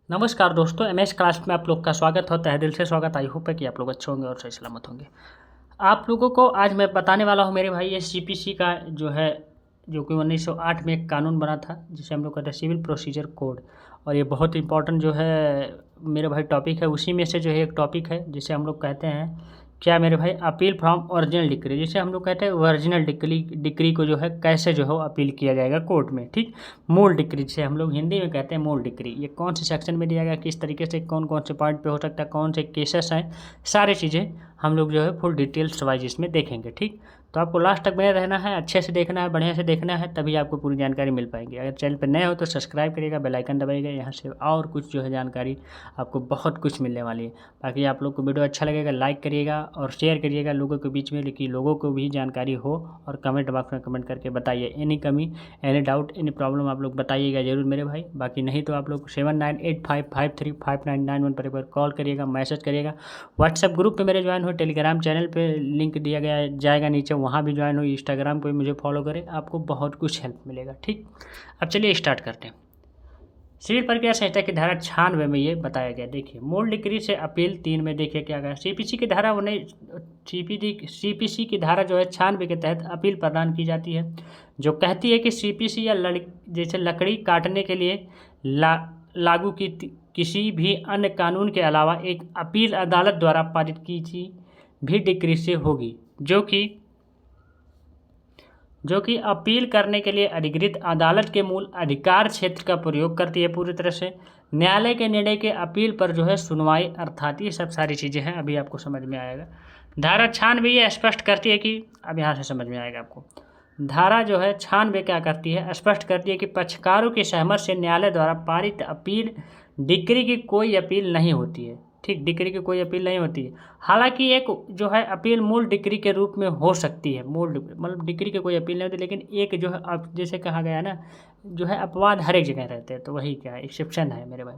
नमस्कार दोस्तों, MS class में आप लोग का स्वागत हो। तहे दिल से स्वागत। आई होप है कि आप लोग अच्छे होंगे और सही सलामत होंगे। आप लोगों को आज मैं बताने वाला हूँ मेरे भाई, ये सीपीसी का जो है, जो कि 1908 में एक कानून बना था जिसे हम लोग कहते हैं सिविल प्रोसीजर कोड। और ये बहुत इंपॉर्टेंट जो है मेरे भाई टॉपिक है। उसी में से जो है एक टॉपिक है जिसे हम लोग कहते हैं क्या मेरे भाई, अपील फ्रॉम ओरिजिनल डिक्री, जिसे हम लोग कहते हैं ओरिजिनल डिक्री को जो है कैसे जो है अपील किया जाएगा कोर्ट में। ठीक, मूल डिक्री जिसे हम लोग हिंदी में कहते हैं मूल डिक्री, ये कौन से सेक्शन में दिया गया, किस तरीके से, कौन कौन से पॉइंट पे हो सकता है, कौन से केसेस हैं, सारी चीज़ें हम लोग जो है फुल डिटेल्स वाइज इसमें देखेंगे। ठीक, तो आपको लास्ट तक बने रहना है, अच्छे से देखना है, बढ़िया से देखना है, तभी आपको पूरी जानकारी मिल पाएगी। अगर चैनल पर नए हो तो सब्सक्राइब करिएगा, बेल आइकन दबाइएगा, यहाँ से और कुछ जो है जानकारी आपको बहुत कुछ मिलने वाली है। बाकी आप लोग को वीडियो अच्छा लगेगा लाइक करिएगा और शेयर करिएगा लोगों के बीच में, लेकिन लोगों को भी जानकारी हो। और कमेंट बॉक्स में कमेंट करके बताइए एनी कमी, एनी डाउट, एनी प्रॉब्लम आप लोग बताइएगा ज़रूर मेरे भाई। बाकी नहीं तो आप लोग 7985535991 पर एक बार कॉल करिएगा, मैसेज करिएगा। व्हाट्सएप ग्रुप पे मेरे ज्वाइन हो, टेलीग्राम चैनल पे लिंक दिया गया जाएगा नीचे, वहाँ भी ज्वाइन हो, इंस्टाग्राम पे मुझे फॉलो करें, आपको बहुत कुछ हेल्प मिलेगा। ठीक, अब चलिए स्टार्ट करते हैं। सिविल प्रक्रिया संहिता की धारा 96 में ये बताया गया। देखिए, मूल डिक्री से अपील 3 में देखिए क्या गया। सीपीसी की धारा सीपीसी की धारा जो है 96 के तहत अपील प्रदान की जाती है, जो कहती है कि सीपीसी या जैसे लकड़ी काटने के लिए लागू की किसी भी अन्य कानून के अलावा एक अपील अदालत द्वारा पारित किसी भी डिक्री से होगी, जो कि अपील करने के लिए अधिकृत अदालत के मूल अधिकार क्षेत्र का प्रयोग करती है पूरी तरह से। न्यायालय के निर्णय के अपील पर जो है सुनवाई, अर्थात ये सब सारी चीज़ें हैं, अभी आपको समझ में आएगा। धारा 96 ये स्पष्ट करती है कि, अब यहाँ से समझ में आएगा आपको। धारा जो है 96 क्या करती है, स्पष्ट करती है कि पक्षकारों की सहमति से न्यायालय द्वारा पारित अपील डिक्री की कोई अपील नहीं होती है। ठीक, डिक्री की कोई अपील नहीं होती है। हालांकि एक जो है अपील मूल डिक्री के रूप में हो सकती है, मतलब डिक्री की कोई अपील नहीं होती, लेकिन एक जो है अब जैसे कहा गया ना, जो है अपवाद हर एक जगह रहते हैं, तो वही क्या एक्सेप्शन है मेरे भाई,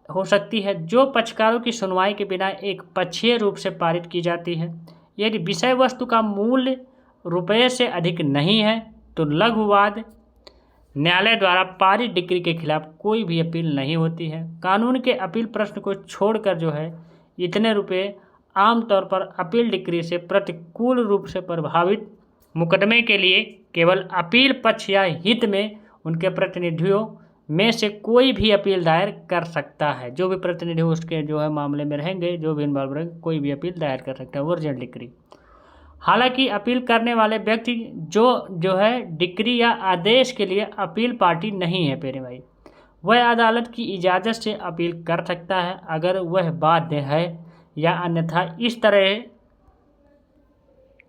हो सकती है, जो पक्षकारों की सुनवाई के बिना एक पक्षीय रूप से पारित की जाती है। यदि विषय वस्तु का मूल्य रुपये से अधिक नहीं है तो लघुवाद न्यायालय द्वारा पारित डिक्री के खिलाफ कोई भी अपील नहीं होती है। कानून के अपील प्रश्न को छोड़कर जो है इतने रुपये आमतौर पर अपील डिक्री से प्रतिकूल रूप से प्रभावित मुकदमे के लिए केवल अपील पक्ष या हित में उनके प्रतिनिधियों में से कोई भी अपील दायर कर सकता है। जो भी प्रतिनिधि उसके जो है मामले में रहेंगे, जो भी इन्वॉल्व रहेंगे, कोई भी अपील दायर कर सकता है ओरिजिनल डिक्री। हालांकि अपील करने वाले व्यक्ति जो है डिक्री या आदेश के लिए अपील पार्टी नहीं है मेरे भाई, वह अदालत की इजाज़त से अपील कर सकता है अगर वह बाध्य है, या अन्यथा इस तरह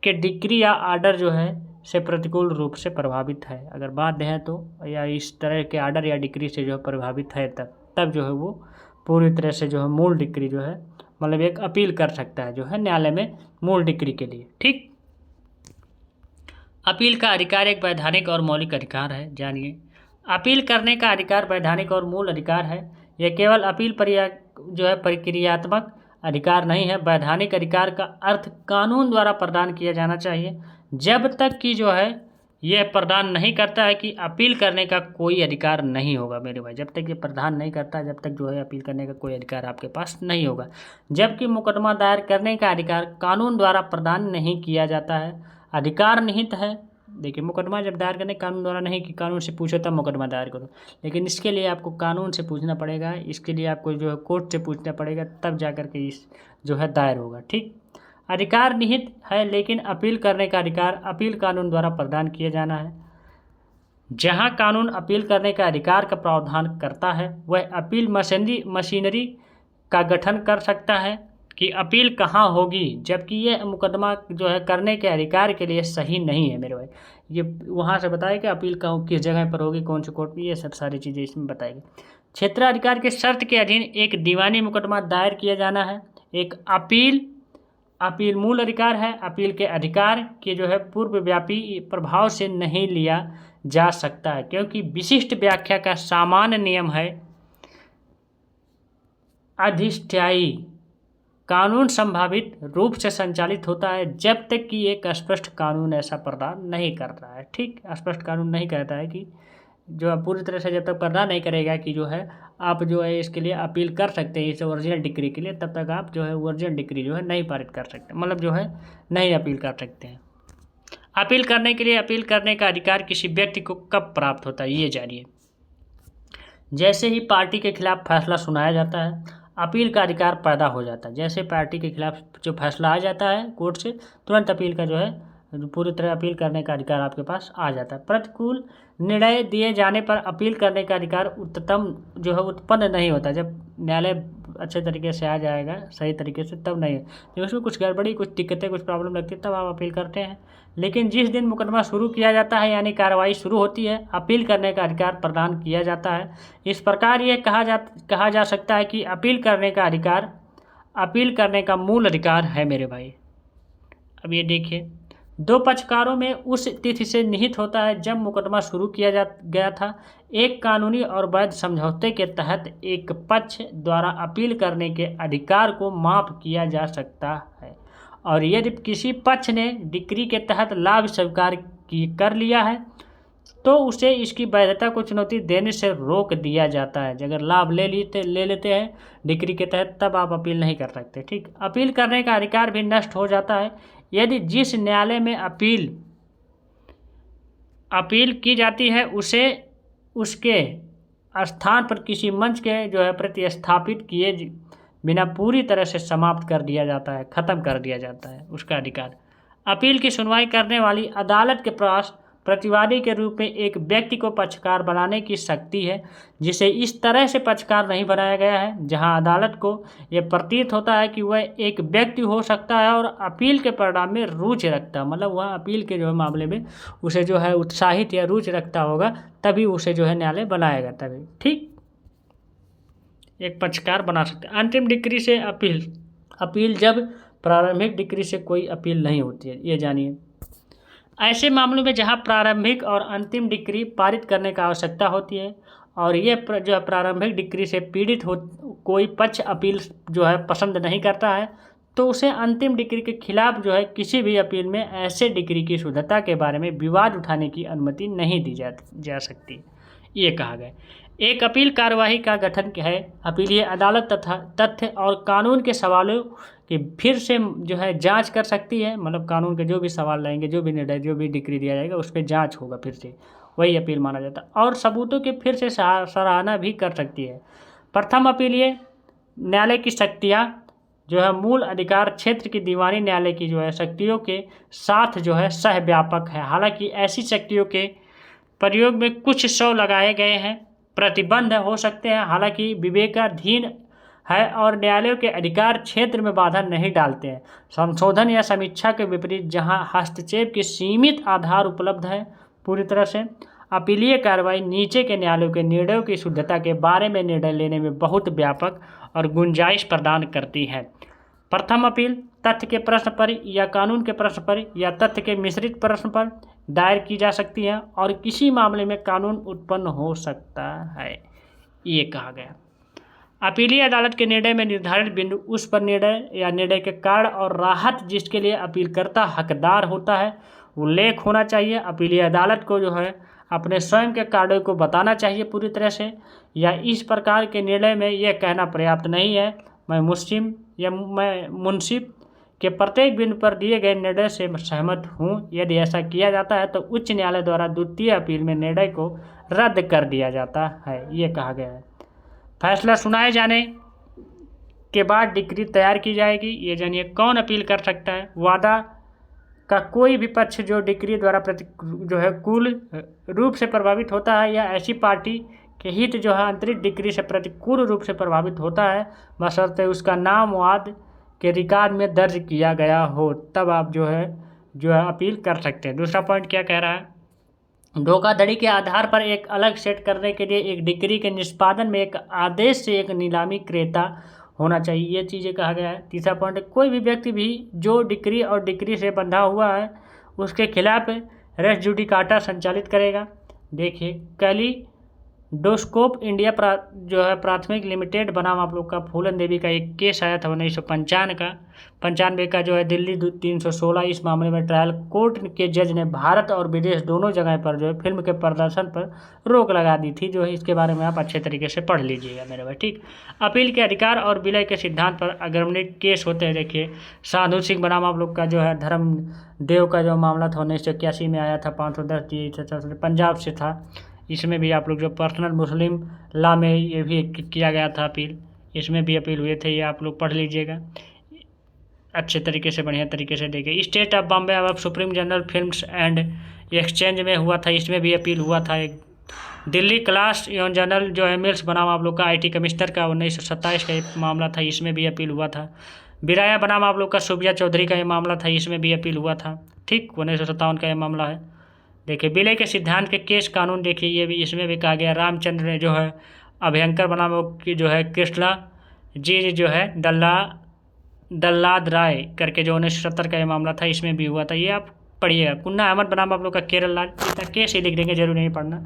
के डिक्री या आर्डर जो है से प्रतिकूल रूप से प्रभावित है। अगर बाध्य है तो, या इस तरह के आर्डर या डिक्री से जो है प्रभावित है, तब जो है वो पूरी तरह से जो है मूल डिक्री जो है, मतलब एक अपील कर सकता है जो है न्यायालय में मूल डिक्री के लिए। ठीक, अपील का अधिकार एक वैधानिक और मौलिक अधिकार है। जानिए, अपील करने का अधिकार वैधानिक और मूल अधिकार है। यह केवल अपील जो है प्रक्रियात्मक अधिकार नहीं है। वैधानिक अधिकार का अर्थ कानून द्वारा प्रदान किया जाना चाहिए। जब तक कि जो है यह प्रदान नहीं करता है कि अपील करने का कोई अधिकार नहीं होगा मेरे भाई, जब तक ये प्रदान नहीं करता, जब तक जो है अपील करने का कोई अधिकार आपके पास नहीं होगा। जबकि मुकदमा दायर करने का अधिकार कानून द्वारा प्रदान नहीं किया जाता है, अधिकार निहित है। देखिए, मुकदमा जब दायर करने कानून द्वारा नहीं, कि कानून से पूछो तब मुकदमा दायर करो, लेकिन इसके लिए आपको कानून से पूछना पड़ेगा, इसके लिए आपको जो है कोर्ट से पूछना पड़ेगा, तब जा कर के इस जो है दायर होगा। ठीक, अधिकार निहित है, लेकिन अपील करने का अधिकार अपील कानून द्वारा प्रदान किया जाना है। जहां कानून अपील करने का अधिकार का प्रावधान करता है, वह अपील मशीनरी का गठन कर सकता है कि अपील कहाँ होगी, जबकि ये मुकदमा जो है करने के अधिकार के लिए सही नहीं है मेरे भाई। ये वहाँ से बताया कि अपील कहाँ किस जगह पर होगी, कौन से कोर्ट में, ये सब सारी चीज़ें इसमें बताएगी। क्षेत्राधिकार के शर्त के अधीन एक दीवानी मुकदमा दायर किया जाना है। एक अपील मूल अधिकार है। अपील के अधिकार के जो है पूर्वव्यापी प्रभाव से नहीं लिया जा सकता है, क्योंकि विशिष्ट व्याख्या का सामान्य नियम है अधिष्ठायी कानून संभावित रूप से संचालित होता है जब तक कि एक स्पष्ट कानून ऐसा प्रदान नहीं कर रहा है। ठीक, स्पष्ट कानून नहीं कहता है कि जो है पूरी तरह से जब तक प्रदान नहीं करेगा कि जो है आप जो है इसके लिए अपील कर सकते हैं इस ओरिजिनल डिक्री के लिए, तब तक आप जो है ओरिजिनल डिक्री जो है नहीं पारित कर सकते, मतलब जो है नहीं अपील कर सकते हैं। अपील करने के लिए अपील करने का अधिकार किसी व्यक्ति को कब प्राप्त होता है, ये जानिए। जैसे ही पार्टी के खिलाफ फैसला सुनाया जाता है, अपील का अधिकार पैदा हो जाता है। जैसे पार्टी के खिलाफ जो फैसला आ जाता है कोर्ट से, तुरंत अपील का जो है पूरी तरह अपील करने का अधिकार आपके पास आ जाता है। प्रतिकूल निर्णय दिए जाने पर अपील करने का अधिकार उच्चतम जो है उत्पन्न नहीं होता। जब न्यायालय अच्छे तरीके से आ जाएगा सही तरीके से, तब नहीं, जब उसमें कुछ गड़बड़ी, कुछ दिक्कतें, कुछ प्रॉब्लम लगती है, तब आप अपील करते हैं। लेकिन जिस दिन मुकदमा शुरू किया जाता है यानी कार्रवाई शुरू होती है, अपील करने का अधिकार प्रदान किया जाता है। इस प्रकार ये कहा जा सकता है कि अपील करने का अधिकार अपील करने का मूल अधिकार है मेरे भाई। अब ये देखिए, दो पक्षकारों में उस तिथि से निहित होता है जब मुकदमा शुरू किया गया था। एक कानूनी और वैध समझौते के तहत एक पक्ष द्वारा अपील करने के अधिकार को माफ किया जा सकता है, और यदि किसी पक्ष ने डिक्री के तहत लाभ स्वीकार कर लिया है तो उसे इसकी वैधता को चुनौती देने से रोक दिया जाता है। अगर लाभ ले लेते हैं डिक्री के तहत, तब आप अपील नहीं कर सकते। ठीक, अपील करने का अधिकार भी नष्ट हो जाता है यदि जिस न्यायालय में अपील की जाती है उसे उसके स्थान पर किसी मंच के जो है प्रतिस्थापित किए बिना पूरी तरह से समाप्त कर दिया जाता है, ख़त्म कर दिया जाता है उसका अधिकार। अपील की सुनवाई करने वाली अदालत के पास प्रतिवादी के रूप में एक व्यक्ति को पक्षकार बनाने की शक्ति है, जिसे इस तरह से पक्षकार नहीं बनाया गया है जहां अदालत को यह प्रतीत होता है कि वह एक व्यक्ति हो सकता है और अपील के परिणाम में रुचि रखता है। मतलब वह अपील के जो है मामले में उसे जो है उत्साहित या रुचि रखता होगा, तभी उसे जो है न्यायालय बनाएगा तभी। ठीक, एक पक्षकार बना सकते हैं। अंतिम डिक्री से अपील जब प्रारंभिक डिक्री से कोई अपील नहीं होती है, ये जानिए। ऐसे मामलों में जहां प्रारंभिक और अंतिम डिक्री पारित करने का आवश्यकता होती है और ये जो है प्रारंभिक डिक्री से पीड़ित हो कोई पक्ष अपील जो है पसंद नहीं करता है, तो उसे अंतिम डिक्री के खिलाफ जो है किसी भी अपील में ऐसे डिक्री की शुद्धता के बारे में विवाद उठाने की अनुमति नहीं दी जा सकती, ये कहा गया। एक अपील कार्यवाही का गठन है। अपीलीय अदालत तथा तथ्य और कानून के सवालों की फिर से जो है जांच कर सकती है। मतलब कानून के जो भी सवाल रहेंगे, जो भी निर्णय, जो भी डिक्री दिया जाएगा उस पर जांच होगा, फिर से वही अपील माना जाता है, और सबूतों की फिर से सराहना भी कर सकती है। प्रथम अपीलीय न्यायालय की शक्तियाँ जो है मूल अधिकार क्षेत्र की दीवानी न्यायालय की जो है शक्तियों के साथ जो है सहव्यापक है। हालांकि ऐसी शक्तियों के प्रयोग में कुछ 100 लगाए गए हैं, प्रतिबंध हो सकते हैं, हालांकि विवेकाधीन है और न्यायालयों के अधिकार क्षेत्र में बाधा नहीं डालते हैं। संशोधन या समीक्षा के विपरीत जहां हस्तक्षेप के सीमित आधार उपलब्ध है, पूरी तरह से अपीलीय कार्रवाई नीचे के न्यायालयों के निर्णयों की शुद्धता के बारे में निर्णय लेने में बहुत व्यापक और गुंजाइश प्रदान करती है। प्रथम अपील तथ्य के प्रश्न पर या कानून के प्रश्न पर या तथ्य के मिश्रित प्रश्न पर दायर की जा सकती है और किसी मामले में कानून उत्पन्न हो सकता है, ये कहा गया। अपीलीय अदालत के निर्णय में निर्धारित बिंदु उस पर निर्णय या निर्णय के कारण और राहत जिसके लिए अपीलकर्ता हकदार होता है उल्लेख होना चाहिए। अपीलीय अदालत को जो है अपने स्वयं के कार्यों को बताना चाहिए पूरी तरह से, या इस प्रकार के निर्णय में यह कहना पर्याप्त नहीं है मैं मुंसिफ के प्रत्येक बिंदु पर दिए गए निर्णय से सहमत हूँ। यदि ऐसा किया जाता है तो उच्च न्यायालय द्वारा द्वितीय अपील में निर्णय को रद्द कर दिया जाता है, ये कहा गया है। फैसला सुनाए जाने के बाद डिक्री तैयार की जाएगी, ये जानिए। कौन अपील कर सकता है? वादा का कोई भी पक्ष जो डिक्री द्वारा जो है कुल रूप से प्रभावित होता है या ऐसी पार्टी के हित जो है अंतरिक्ष डिक्री से प्रतिकूल रूप से प्रभावित होता है, बशर्ते उसका नाम वाद के रिकॉर्ड में दर्ज किया गया हो, तब आप जो है अपील कर सकते हैं। दूसरा पॉइंट क्या कह रहा है? धोखाधड़ी के आधार पर एक अलग सेट करने के लिए एक डिक्री के निष्पादन में एक आदेश से एक नीलामी क्रेता होना चाहिए, ये चीज़ें कहा गया है। तीसरा पॉइंट, कोई भी व्यक्ति भी जो डिक्री और डिक्री से बंधा हुआ है उसके खिलाफ रेस जुडिकाटा संचालित करेगा। देखिए, कैली डोस्कोप इंडिया जो है प्राथमिक लिमिटेड बनाम आप लोग का फूलन देवी का एक केस आया था 1995 का जो है दिल्ली 316। इस मामले में ट्रायल कोर्ट के जज ने भारत और विदेश दोनों जगह पर जो है फिल्म के प्रदर्शन पर रोक लगा दी थी। जो है इसके बारे में आप अच्छे तरीके से पढ़ लीजिएगा मेरे भाई, ठीक। अपील के अधिकार और विलय के सिद्धांत पर अग्रणी केस होते हैं। देखिए साधु सिंह बनाम आप लोग का जो है धर्म देव का जो मामला था 1981 में आया था, 510 पंजाब से था। इसमें भी आप लोग जो पर्सनल मुस्लिम लॉ में ये भी किया गया था अपील, इसमें भी अपील हुए थे, ये आप लोग पढ़ लीजिएगा अच्छे तरीके से, बढ़िया तरीके से। देखिए स्टेट ऑफ बॉम्बे अब supreme general films and exchange में हुआ था, इसमें भी अपील हुआ था। एक दिल्ली क्लास एवं जनरल जो है मिल्स बनाम आप लोग का IT कमिश्नर का 1927 का एक मामला था, इसमें भी अपील हुआ था। बिराया बनाम आप लोग का सुबिया चौधरी का ये मामला था, इसमें भी अपील हुआ था, ठीक। 1957 का ये मामला है। देखिए विलय के सिद्धांत के केस कानून देखिए, ये भी इसमें भी कहा गया रामचंद्र ने जो है अभयंकर बनाम की जो है कृष्णा जी जो है दल्लाद राय करके जो 1970 का ये मामला था, इसमें भी हुआ था। ये आप पढ़िएगा। कुन्ना अहमद बनाम आप लोग का केरल राज्य, इतना केस ही लिख देंगे, जरूर नहीं पढ़ना,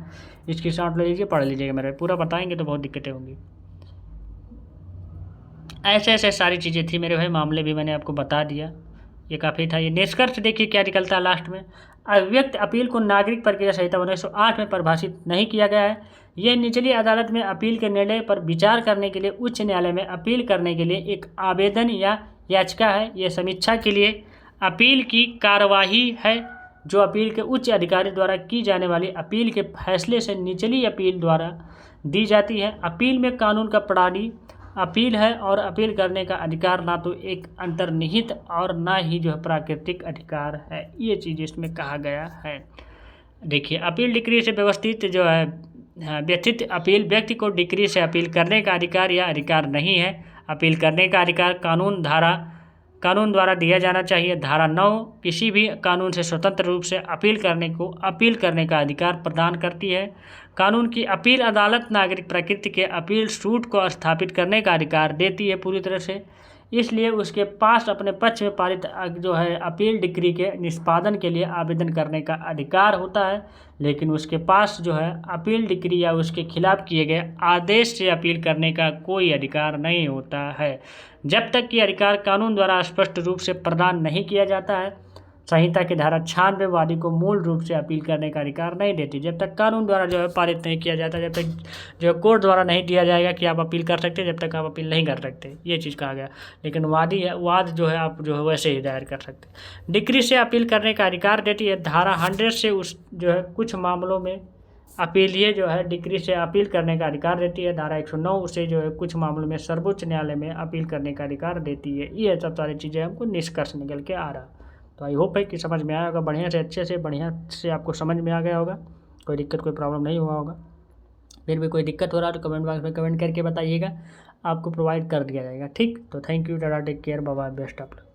इसकी शॉर्ट ले लीजिए, पढ़ लीजिएगा मेरे, पूरा बताएंगे तो बहुत दिक्कतें होंगी। ऐसे ऐसे सारी चीज़ें थी मेरे भाई, मामले भी मैंने आपको बता दिया, ये काफ़ी था। ये निष्कर्ष देखिए क्या निकलता है लास्ट में। अव्यक्त अपील को नागरिक प्रक्रिया संहिता 1908 में परिभाषित नहीं किया गया है। यह निचली अदालत में अपील के निर्णय पर विचार करने के लिए उच्च न्यायालय में अपील करने के लिए एक आवेदन या याचिका है। यह समीक्षा के लिए अपील की कार्यवाही है जो अपील के उच्च अधिकारी द्वारा की जाने वाली अपील के फैसले से निचली अपील द्वारा दी जाती है। अपील में कानून का प्रणाली अपील है और अपील करने का अधिकार ना तो एक अंतर्निहित और ना ही जो है प्राकृतिक अधिकार है, ये चीज़ इसमें कहा गया है। देखिए अपील डिक्री से व्यवस्थित जो है व्यथित अपील व्यक्ति को डिक्री से अपील करने का अधिकार या अधिकार नहीं है। अपील करने का अधिकार कानून द्वारा दिया जाना चाहिए। धारा 9 किसी भी कानून से स्वतंत्र रूप से अपील करने का अधिकार प्रदान करती है। कानून की अपील अदालत नागरिक प्रकृति के अपील सूट को स्थापित करने का अधिकार देती है पूरी तरह से। इसलिए उसके पास अपने पक्ष में पारित जो है अपील डिक्री के निष्पादन के लिए आवेदन करने का अधिकार होता है, लेकिन उसके पास जो है अपील डिक्री या उसके खिलाफ किए गए आदेश से अपील करने का कोई अधिकार नहीं होता है। जब तक कि अधिकार कानून द्वारा स्पष्ट रूप से प्रदान नहीं किया जाता है। संहिता की धारा 96 वादी को मूल रूप से अपील करने का अधिकार नहीं देती। जब तक कानून द्वारा जो है पारित नहीं किया जाता, जब तक जो कोर्ट द्वारा नहीं दिया जाएगा कि आप अपील कर सकते, जब तक आप अपील नहीं कर सकते, ये चीज़ कहा गया। लेकिन वाद जो है आप जो है वैसे ही दायर कर सकते। डिक्री से अपील करने का अधिकार देती है। धारा 100 से उस जो है कुछ मामलों में अपीलीय जो है डिक्री से अपील करने का अधिकार देती है। धारा 109 से जो है कुछ मामलों में सर्वोच्च न्यायालय में अपील करने का अधिकार देती है। ये सब सारी चीज़ें हमको निष्कर्ष निकल के आ रहा। तो आई होप है कि समझ में आया होगा, बढ़िया से आपको समझ में आ गया होगा, कोई दिक्कत कोई प्रॉब्लम नहीं हुआ होगा। फिर भी कोई दिक्कत हो रहा है तो कमेंट बॉक्स में कमेंट करके बताइएगा, आपको प्रोवाइड कर दिया जाएगा, ठीक। तो thank you, ta ta, take care, bye bye, best of luck.